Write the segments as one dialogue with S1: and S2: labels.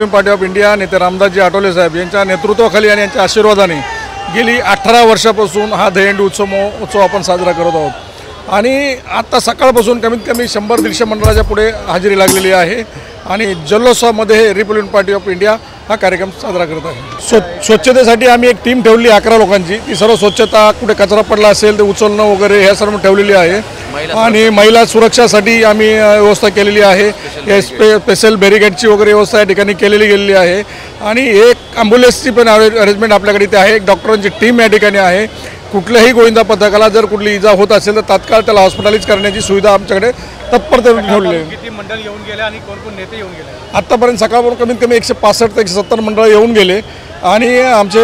S1: Party of India नेते रामदासजी आठवले साहेब यांच्या नेतृत्वाखाली आणि यांच्या आशीर्वादाने गेली 18 वर्षापासून हा दहीहंडी उत्सव आपण साजरा करत आहोत आणि आता सकाळपासून कमीत कमी 100-150 मंडळाच्या पुढे हजेरी लागलेली आहे आणि जल्लोषामध्ये रिपब्लिकन पार्टी ऑफ इंडिया हा कार्यक्रम साजरा करत आहे। स्वच्छतेसाठी आम्ही एक टीम ठेवली 11 लोकांची, ती सर्व स्वच्छता कुठे कचरा पडला असेल ते उचलणं वगैरे हे सर्व ठेवलेली आहे आणि महिला सुरक्षासाठी आम्ही व्यवस्था केलेली आहे। स्पेशल बॅरिकेडची वगैरे व्यवस्था या ठिकाणी केलेली गेलेली आहे आणि एक ॲम्ब्युलन्सची पण अरेंजमेंट आपल्याकडे इथे आहे। एक डॉक्टरांची टीम या ठिकाणी आहे। कुठल्याही गोविंदा पथकाला जर कुठली इजा होत असेल तर तात्काळ त्याला हॉस्पिटलाइज करण्याची सुविधा आमच्याकडे तत्परतेने ठेवली आहे।
S2: किती मंडळ येऊन गेले आणि कोण कोण नेते येऊन गेले?
S1: आत्तापर्यंत सकाळपासून कमीत कमी 165 ते 170 मंडळ येऊन गेले आणि आमचे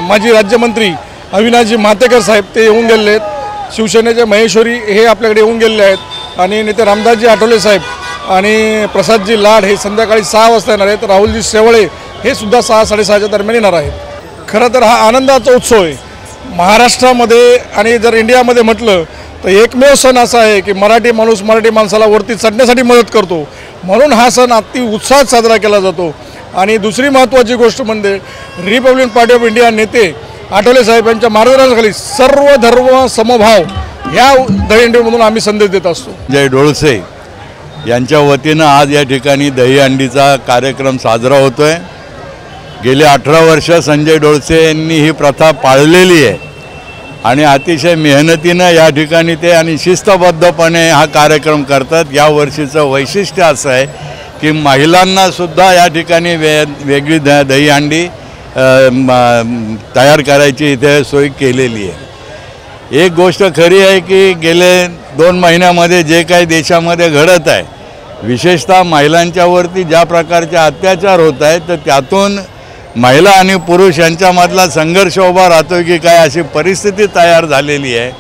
S1: माजी राज्यमंत्री अविनाशजी महातेकर साहेब ते येऊन गेलेले आहेत। शिवसेनेचे महेश्वरी हे आपल्याकडे येऊन गेलेले आहेत आणि नेते रामदासजी आठवले साहेब आणि प्रसादजी लाड हे संध्याकाळी 6 वाजता येणार आहेत। राहुलजी शेवळे हे सुद्धा 6-6:30च्या दरम्यान येणार आहेत। खरं तर हा आनंदाचा उत्सव आहे महाराष्ट्रामध्ये आणि जर इंडियामध्ये म्हटलं तर एकमेव सण असा आहे की मराठी माणूस मराठी माणसाला वरती चढण्यासाठी मदत करतो, म्हणून हा सण अति उत्साहात साजरा केला जातो। आणि दुसरी महत्त्वाची गोष्ट म्हणजे रिपब्लिकन पार्टी ऑफ इंडिया नेते आठवले साहेब यांच्या मार्गदर्शनाखाली सर्व धर्म समभाव या दहीहंडीमधून आम्ही संदेश देत असतो।
S3: संजय डोळसे यांच्या वतीनं आज या ठिकाणी दहीहंडीचा कार्यक्रम साजरा होतोय। गेली 18 वर्ष संजय डोळसे यांनी ही प्रथा पाळलेली आहे आणि अतिशय मेहनतीनं या ठिकाणी ते आणि शिस्तबद्धपणे हा कार्यक्रम करतात। या वर्षीचं वैशिष्ट्य असं आहे की महिलांनासुद्धा या ठिकाणी वेगळी दहीहंडी तयार करायची इथे सोय केलेली आहे। एक गोष्ट खरी आहे की गेले 2 महिन्यामध्ये जे काही देशामध्ये घडत आहे, विशेषतः महिलांच्यावरती ज्या प्रकारचे अत्याचार होत आहेत, तर त्यातून महिला आणि पुरुष यांच्यामधला संघर्ष उभा राहतो की काय अशी परिस्थिती तयार झालेली आहे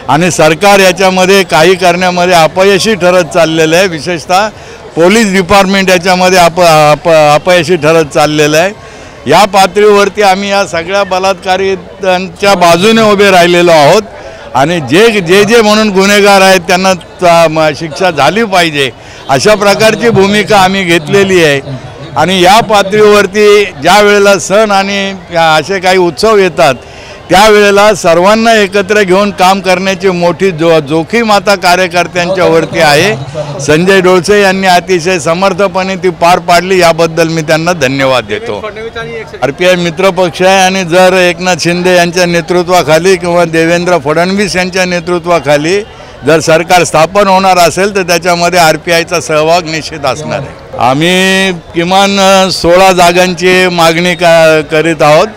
S3: आणि सरकार याच्यामध्ये काही करण्यामध्ये अपयशी ठरत चाललेलं आहे। विशेषतः पोलीस डिपार्टमेंट याच्यामध्ये अपयशी ठरत चाललेलं आहे। या पातळीवरती आम्ही या सगळ्या बलात्कारींच्या बाजूने उभे राहिलेलो आहोत आणि जे म्हणून गुन्हेगार आहेत त्यांना शिक्षा झाली पाहिजे अशा प्रकारची भूमिका आम्ही घेतलेली आहे। आणि या पातळीवरती ज्या वेळेला सण आणि असे काही उत्सव येतात त्यावेळेला सर्वांना एकत्र घेऊन काम करण्याची मोठी जोखीम आता कार्यकर्त्यांच्यावरती आहे। संजय डोळसे यांनी अतिशय समर्थपणे ती पार पाडली, याबद्दल मी त्यांना धन्यवाद देतो। RPI मित्रपक्ष आहे आणि जर एकनाथ शिंदे यांच्या नेतृत्वाखाली किंवा देवेंद्र फडणवीस यांच्या नेतृत्वाखाली जर सरकार स्थापन होणार असेल तर त्याच्यामध्ये RPIचा सहभाग निश्चित असणार आहे। आम्ही किमान 16 जागांची मागणी करीत आहोत,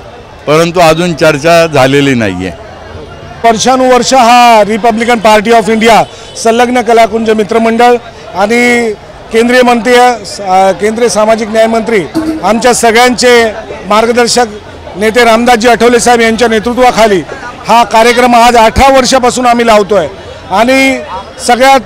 S3: परंतु अजून चर्चा झालेली नाही आहे।
S4: वर्षानुवर्ष हा रिपब्लिकन पार्टी ऑफ इंडिया संलग्न कलाकुंज मित्रमंडळ आणि केंद्रीय सामाजिक न्यायमंत्री आमच्या सगळ्यांचे मार्गदर्शक नेते रामदासजी आठवले साहेब यांच्या नेतृत्वाखाली हा कार्यक्रम आज 18 वर्षापासून आम्ही लावतोय आणि सगळ्यात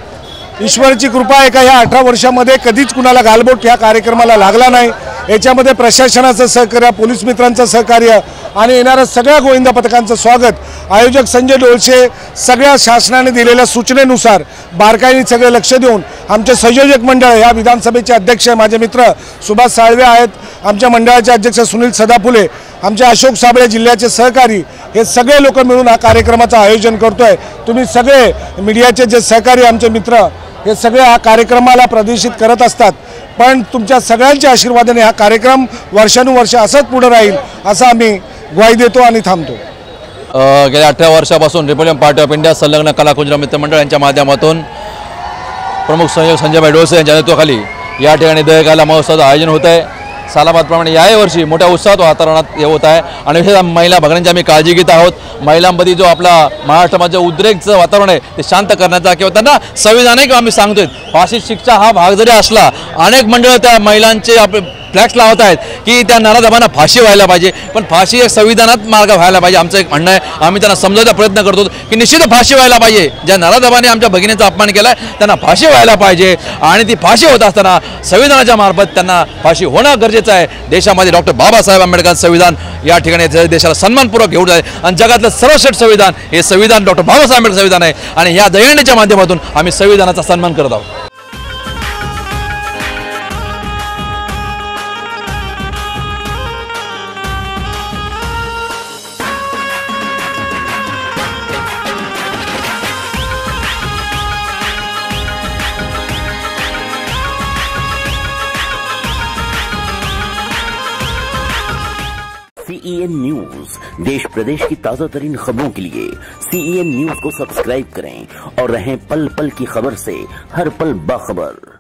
S4: ईश्वराची कृपा आहे का ह्या 18 वर्षामध्ये कधीच कुणाला गालबोट ह्या कार्यक्रमाला लागला नाही। याच्यामध्ये प्रशासनाचं सहकार्य, पोलीस मित्रांचं सहकार्य आणि येणाऱ्या सगळ्या गोविंदा पथकांचं स्वागत। आयोजक संजय डोळसे सगळ्या शासनाने दिलेल्या सूचनेनुसार बारकाईने सगळे लक्ष देऊन आमचे संयोजक मंडळ या विधानसभेचे अध्यक्ष माझे मित्र सुभाष साळवे आहेत, आमच्या मंडळाचे अध्यक्ष सुनील सदाफुले, आमचे अशोक साबळे जिल्ह्याचे सहकारी, हे सगळे लोक मिळून हा कार्यक्रमाचं आयोजन करतोय। तुम्ही सगळे मीडियाचे जे सहकारी आमचे मित्र हे सगळे हा कार्यक्रमाला प्रदर्शित करत असतात, पण तुमच्या सगळ्यांच्या आशीर्वादाने हा कार्यक्रम वर्षानुवर्ष असंच पुढे राहील असं आम्ही ग्वाही देतो आणि थांबतो।
S5: गेल्या 18 वर्षापासून रिपब्लिकन पार्टी ऑफ इंडिया संलग्न कलाकुंज मित्रमंडळ यांच्या माध्यमातून प्रमुख संयोजक संजय डोळसे यांच्या नेतृत्वाखाली या ठिकाणी दहीहंडी महोत्सवाचं आयोजन होत आहे। सालाबादप्रमाणे याही वर्षी मोठ्या उत्साहात वातावरणात हे होत आहे आणि विशेषतः महिला भगिनींची आम्ही काळजी घेत आहोत। महिलांमध्ये जो आपला महाराष्ट्रामध्ये उद्रेकचं वातावरण आहे ते शांत करण्याचा किंवा त्यांना संविधानिक आम्ही सांगतोय फाशी शिक्षा हा भाग जरी असला, अनेक मंडळं त्या महिलांचे आपले फ्लॅक्स लावत आहेत की त्या नराधमांना फाशी व्हायला पाहिजे, पण फाशी एक संविधानात मार्ग व्हायला पाहिजे आमचं एक म्हणणं आहे। आम्ही त्यांना समजावण्याचा प्रयत्न करतो की निश्चित फाशी व्हायला पाहिजे, ज्या नराधमाने आमच्या भगिनीचा अपमान केला आहे त्यांना फाशी व्हायला पाहिजे आणि ती फाशी होत असताना संविधानाच्या मार्फत त्यांना फाशी होणं गरजेचं आहे। देशामध्ये डॉक्टर बाबासाहेब आंबेडकर संविधान या ठिकाणी देशाला सन्मानपूर्वक घेऊन जाईल आणि जगातलं सर्वश्रेष्ठ संविधान हे संविधान डॉक्टर बाबासाहेब आंबेडकर संविधान आहे आणि या दहीहंडीच्या माध्यमातून आम्ही संविधानाचा सन्मान करत आहोत।
S6: CEN न्यूज, देश प्रदेश की ताजा तरीन खबरों के लिए CEN न्यूज को सब्सक्राइब करें और रहें पल पल की खबर से हर पल बाखबर।